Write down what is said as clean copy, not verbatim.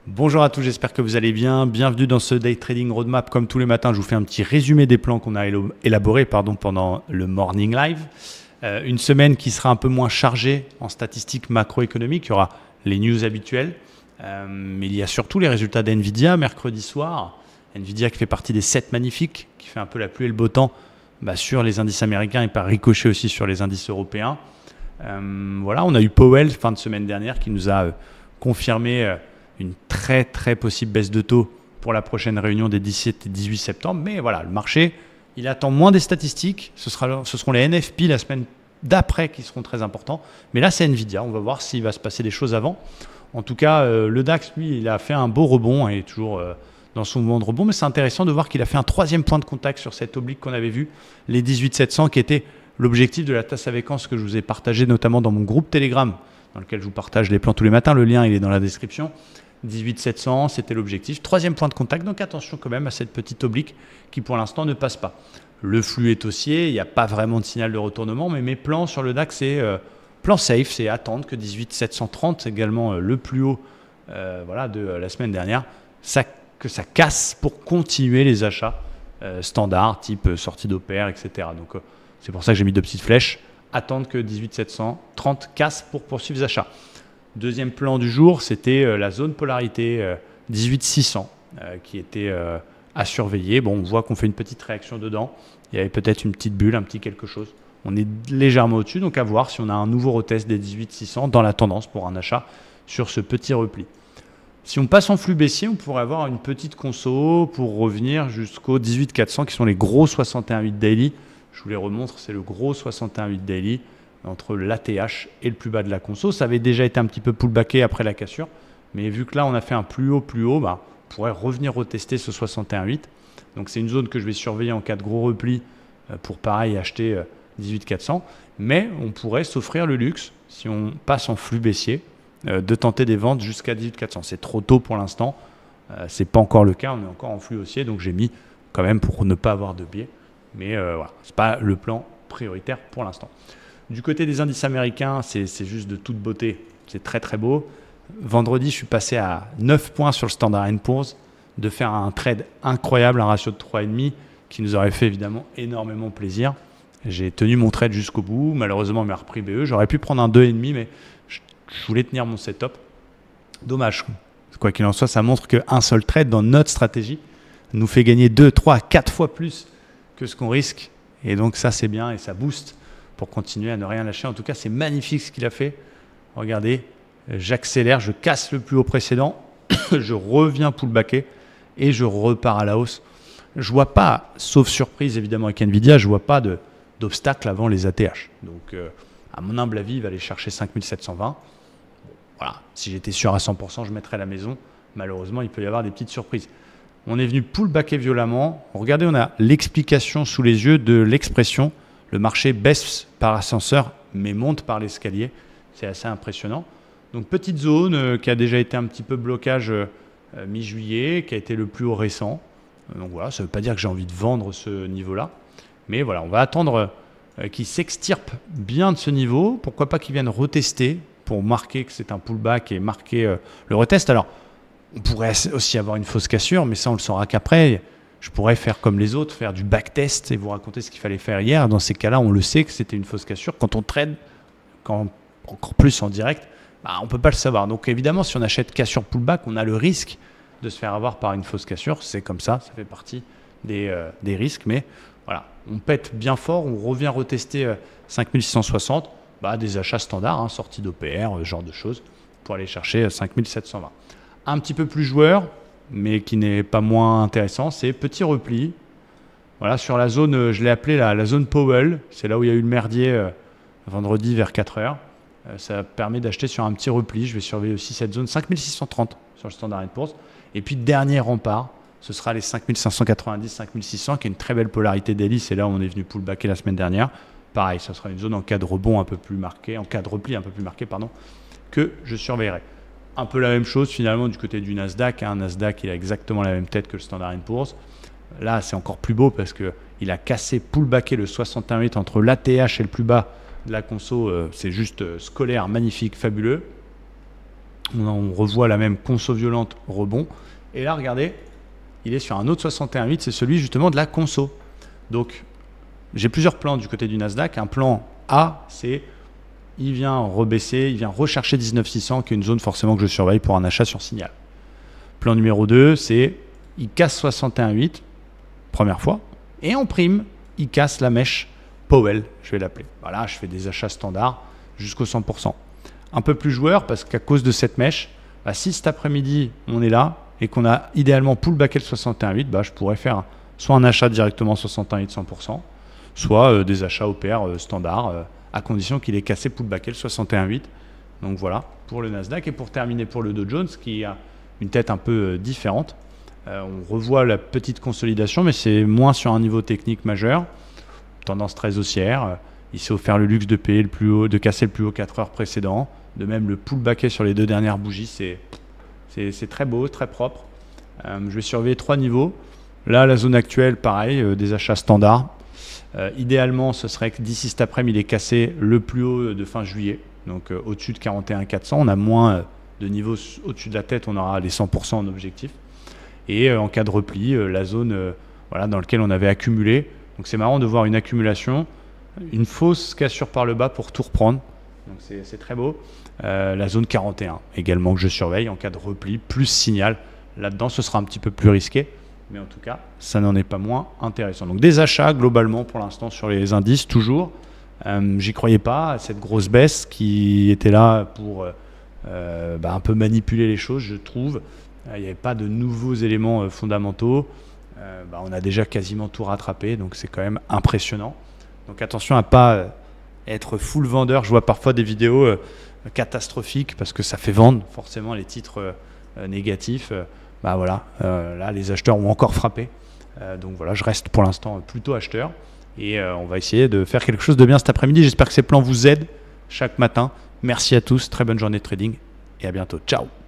Bonjour à tous, j'espère que vous allez bien. Bienvenue dans ce Day Trading Roadmap. Comme tous les matins, je vous fais un petit résumé des plans qu'on a élaborés pendant le Morning Live. Une semaine qui sera un peu moins chargée en statistiques macroéconomiques. Il y aura les news habituelles, mais il y a surtout les résultats d'NVIDIA mercredi soir. NVIDIA qui fait partie des 7 magnifiques, qui fait un peu la pluie et le beau temps sur les indices américains et par ricochet aussi sur les indices européens. Voilà, on a eu Powell fin de semaine dernière qui nous a confirmé une très très possible baisse de taux pour la prochaine réunion des 17 et 18 septembre. Mais voilà, le marché, il attend moins des statistiques. Ce seront les NFP la semaine d'après qui seront très importants. Mais là, c'est Nvidia. On va voir s'il va se passer des choses avant. En tout cas, le DAX, lui, il a fait un beau rebond et est toujours dans son mouvement de rebond. Mais c'est intéressant de voir qu'il a fait un troisième point de contact sur cette oblique qu'on avait vu, les 18 700, qui était l'objectif de la tasse à séquence que je vous ai partagé notamment dans mon groupe Telegram, dans lequel je vous partage les plans tous les matins. Le lien, il est dans la description. 18 700, c'était l'objectif. Troisième point de contact, donc attention quand même à cette petite oblique qui pour l'instant ne passe pas. Le flux est haussier, il n'y a pas vraiment de signal de retournement, mais mes plans sur le DAX, c'est plan safe, c'est attendre que 18 730, également le plus haut de la semaine dernière, que ça casse pour continuer les achats standards, type sortie d'OPR, etc. Donc c'est pour ça que j'ai mis deux petites flèches. Attendre que 18 730 casse pour poursuivre les achats. Deuxième plan du jour, c'était la zone polarité 18 600 qui était à surveiller. Bon, on voit qu'on fait une petite réaction dedans. Il y avait peut-être une petite bulle, un petit quelque chose. On est légèrement au-dessus, donc à voir si on a un nouveau retest des 18 600 dans la tendance pour un achat sur ce petit repli. Si on passe en flux baissier, on pourrait avoir une petite conso pour revenir jusqu'aux 18 400 qui sont les gros 61.8 daily. Je vous les remontre, c'est le gros 61.8 daily entre l'ATH et le plus bas de la conso. Ça avait déjà été un petit peu pullbacké après la cassure, mais vu que là on a fait un plus haut, on pourrait revenir retester ce 61.8. Donc c'est une zone que je vais surveiller en cas de gros repli pour pareil acheter 18 400. Mais on pourrait s'offrir le luxe, si on passe en flux baissier, de tenter des ventes jusqu'à 18 400. C'est trop tôt pour l'instant, c'est pas encore le cas, on est encore en flux haussier, donc j'ai mis quand même pour ne pas avoir de biais. Mais voilà, c'est pas le plan prioritaire pour l'instant. Du côté des indices américains, c'est juste de toute beauté. C'est très très beau. Vendredi, je suis passé à 9 points sur le Standard & Poor's, de faire un trade incroyable, un ratio de 3,5 qui nous aurait fait évidemment énormément plaisir. J'ai tenu mon trade jusqu'au bout. Malheureusement, m'a repris BE. J'aurais pu prendre un 2,5, mais je voulais tenir mon setup. Dommage. Quoi qu'il en soit, ça montre qu'un seul trade dans notre stratégie nous fait gagner 2, 3, 4 fois plus que ce qu'on risque. Et donc ça, c'est bien et ça booste pour continuer à ne rien lâcher. En tout cas, c'est magnifique ce qu'il a fait. Regardez, j'accélère, je casse le plus haut précédent, je reviens pullbacker et je repars à la hausse. Je vois pas, sauf surprise évidemment avec Nvidia, je vois pas d'obstacle avant les ATH. Donc, à mon humble avis, il va aller chercher 5720. Bon, voilà, si j'étais sûr à 100%, je mettrais la maison. Malheureusement, il peut y avoir des petites surprises. On est venu pullbacker violemment. Regardez, on a l'explication sous les yeux de l'expression. Le marché baisse par ascenseur, mais monte par l'escalier. C'est assez impressionnant. Donc, petite zone qui a déjà été un petit peu blocage mi-juillet, qui a été le plus haut récent. Donc voilà, ça ne veut pas dire que j'ai envie de vendre ce niveau-là. Mais voilà, on va attendre qu'il s'extirpe bien de ce niveau. Pourquoi pas qu'il vienne retester pour marquer que c'est un pullback et marquer le retest. Alors, on pourrait aussi avoir une fausse cassure, mais ça, on le saura qu'après. Je pourrais faire comme les autres, faire du backtest et vous raconter ce qu'il fallait faire hier. Dans ces cas-là, on le sait que c'était une fausse cassure. Quand on trade, encore plus en direct, on ne peut pas le savoir. Donc évidemment, si on achète cassure pullback, on a le risque de se faire avoir par une fausse cassure. C'est comme ça fait partie des risques. Mais voilà, on pète bien fort, on revient retester 5660, des achats standards, sortie d'OPR, ce genre de choses, pour aller chercher 5720. Un petit peu plus joueur, mais qui n'est pas moins intéressant, c'est petit repli. Voilà, sur la zone, je l'ai appelée la zone Powell. C'est là où il y a eu le merdier vendredi vers 4 heures. Ça permet d'acheter sur un petit repli. Je vais surveiller aussi cette zone 5630 sur le Standard & Poor's. Et puis, dernier rempart, ce sera les 5590, 5600, qui est une très belle polarité daily. C'est là où on est venu pullbacker la semaine dernière. Pareil, ce sera une zone en cas de rebond un peu plus marqué, en cas de repli un peu plus marqué, que je surveillerai. Un peu la même chose finalement du côté du Nasdaq. Nasdaq, il a exactement la même tête que le Standard & Poor's. Là, c'est encore plus beau parce qu'il a cassé, pullbacké le 61,8 entre l'ATH et le plus bas de la conso. C'est juste scolaire, magnifique, fabuleux. On revoit la même conso violente rebond. Et là, regardez, il est sur un autre 61.8, c'est celui justement de la conso. Donc, j'ai plusieurs plans du côté du Nasdaq. Un plan A, c'est il vient rebaisser, il vient rechercher 19.600, qui est une zone forcément que je surveille pour un achat sur signal. Plan numéro 2, c'est il casse 61.8, première fois, et en prime, il casse la mèche Powell, je vais l'appeler. Voilà, je fais des achats standards jusqu'au 100%. Un peu plus joueur, parce qu'à cause de cette mèche, bah, si cet après-midi, on est là, et qu'on a idéalement pullbacké le 61.8, bah, je pourrais faire soit un achat directement 61.8 100%, soit des achats au pair standards, à condition qu'il ait cassé pullbacké le 61.8. Donc voilà, pour le Nasdaq. Et pour terminer pour le Dow Jones, qui a une tête un peu différente, on revoit la petite consolidation, mais c'est moins sur un niveau technique majeur. Tendance très haussière. Il s'est offert le luxe de payer le plus haut, de casser le plus haut 4 heures précédent. De même, le pullbacké sur les 2 dernières bougies, c'est très beau, très propre. Je vais surveiller 3 niveaux. Là, la zone actuelle, pareil, des achats standards. Idéalement, ce serait que d'ici cet après-midi, il est cassé le plus haut de fin juillet. Donc au-dessus de 41 400. On a moins de niveaux au-dessus de la tête, on aura les 100% en objectif. Et en cas de repli, la zone voilà, dans laquelle on avait accumulé. Donc c'est marrant de voir une accumulation, une fausse cassure par le bas pour tout reprendre. Donc c'est très beau. La zone 41 également que je surveille en cas de repli, plus signal. Là-dedans, ce sera un petit peu plus risqué. Mais en tout cas, ça n'en est pas moins intéressant. Donc des achats globalement pour l'instant sur les indices, toujours. J'y croyais pas à cette grosse baisse qui était là pour un peu manipuler les choses, je trouve. Il n'y avait pas de nouveaux éléments fondamentaux. On a déjà quasiment tout rattrapé, donc c'est quand même impressionnant. Donc attention à ne pas être full vendeur. Je vois parfois des vidéos catastrophiques parce que ça fait vendre forcément les titres négatifs. Là, les acheteurs ont encore frappé. Donc voilà, je reste pour l'instant plutôt acheteur. Et on va essayer de faire quelque chose de bien cet après-midi. J'espère que ces plans vous aident chaque matin. Merci à tous, très bonne journée de trading et à bientôt. Ciao!